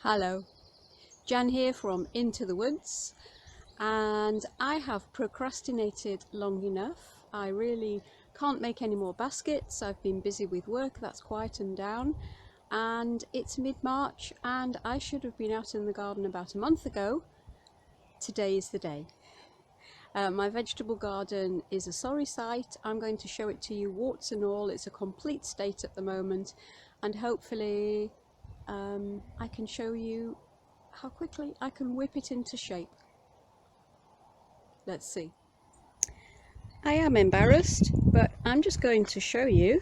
Hello, Jan here from Into the Woods, and I have procrastinated long enough. I really can't make any more baskets. I've been busy with work, that's quietened down, and it's mid-March and I should have been out in the garden about a month ago. Today is the day. My vegetable garden is a sorry sight. I'm going to show it to you warts and all. It's a complete state at the moment, and hopefully I can show you how quickly I can whip it into shape. Let's see. I am embarrassed, but I'm just going to show you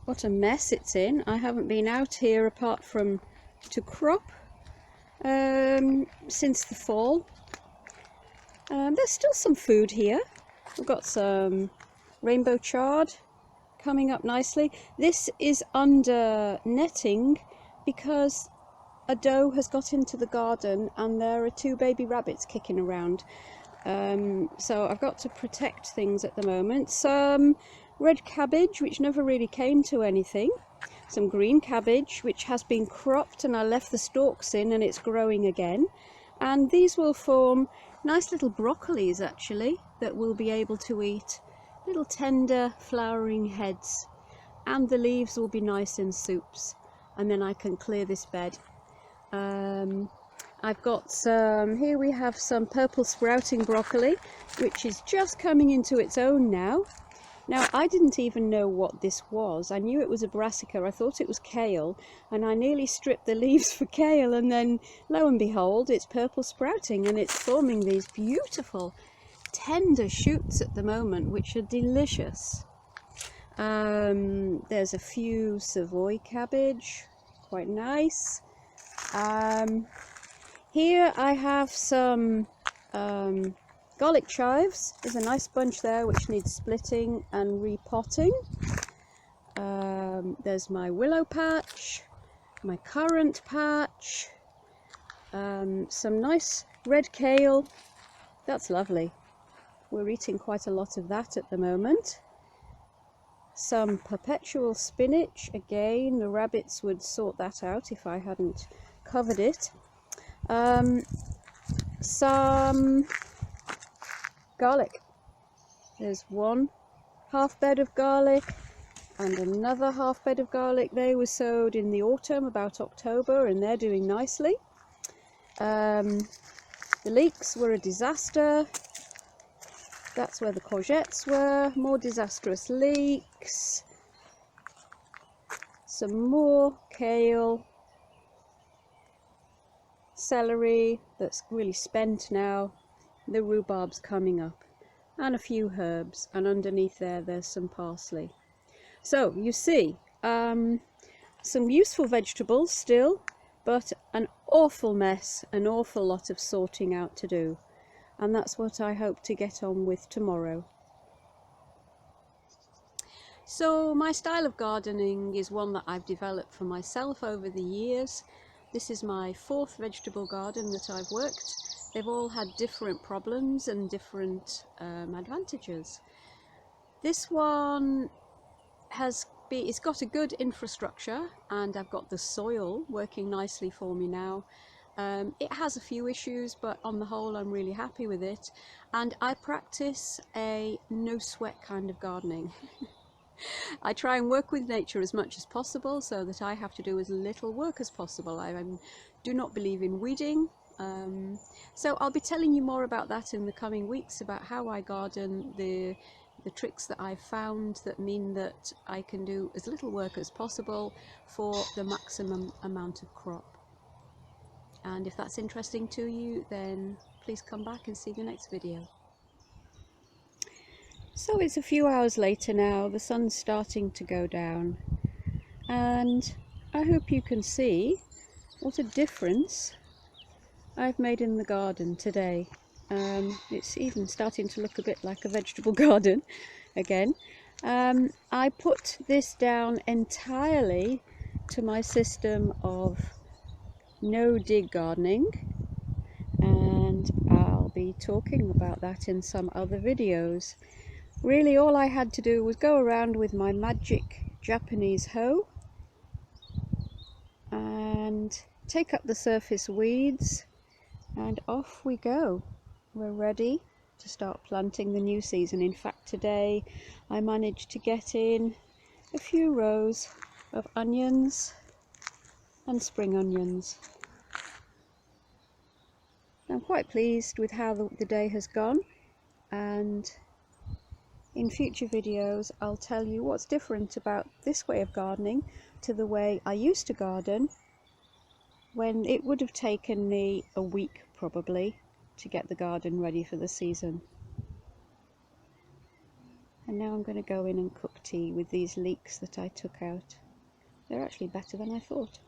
what a mess it's in. I haven't been out here apart from to crop since the fall. There's still some food here. We've got some rainbow chard coming up nicely. This is under netting because a doe has got into the garden and there are two baby rabbits kicking around. So I've got to protect things at the moment. Some red cabbage, which never really came to anything. Some green cabbage, which has been cropped and I left the stalks in and it's growing again. And these will form nice little broccolis actually that we'll be able to eat. Little tender flowering heads. And the leaves will be nice in soups. And then I can clear this bed. I've got some, here we have some purple sprouting broccoli, which is just coming into its own now. Now, I didn't even know what this was. I knew it was a brassica. I thought it was kale, and I nearly stripped the leaves for kale, and then lo and behold, it's purple sprouting, and it's forming these beautiful tender shoots at the moment, which are delicious. There's a few Savoy cabbage, quite nice. Here I have some garlic chives. There's a nice bunch there which needs splitting and repotting. There's my willow patch, my currant patch, some nice red kale. That's lovely. We're eating quite a lot of that at the moment. Some perpetual spinach. Again, the rabbits would sort that out if I hadn't covered it. Some garlic. There's one half bed of garlic and another half bed of garlic. They were sowed in the autumn, about October, and they're doing nicely. The leeks were a disaster. That's where the courgettes were. More disastrous leeks. Some more kale. Celery that's really spent now. The rhubarb's coming up. And a few herbs. And underneath there's some parsley. So, you see, some useful vegetables still, but an awful mess, an awful lot of sorting out to do. And that's what I hope to get on with tomorrow. So my style of gardening is one that I've developed for myself over the years. This is my fourth vegetable garden that I've worked. They've all had different problems and different advantages. This one it's got a good infrastructure and I've got the soil working nicely for me now. It has a few issues, but on the whole I'm really happy with it, and I practice a no sweat kind of gardening. I try and work with nature as much as possible so that I have to do as little work as possible. I do not believe in weeding, so I'll be telling you more about that in the coming weeks, about how I garden, the tricks that I've found that mean that I can do as little work as possible for the maximum amount of crop. And if that's interesting to you, then please come back and see the next video. So it's a few hours later now, the sun's starting to go down, and I hope you can see what a difference I've made in the garden today. It's even starting to look a bit like a vegetable garden again. I put this down entirely to my system of no dig gardening, and I'll be talking about that in some other videos. Really all I had to do was go around with my magic Japanese hoe and take up the surface weeds, and off we go. We're ready to start planting the new season. In fact, today I managed to get in a few rows of onions and spring onions. I'm quite pleased with how the day has gone, and in future videos I'll tell you what's different about this way of gardening to the way I used to garden, when it would have taken me a week probably to get the garden ready for the season. And now I'm going to go in and cook tea with these leeks that I took out. They're actually better than I thought.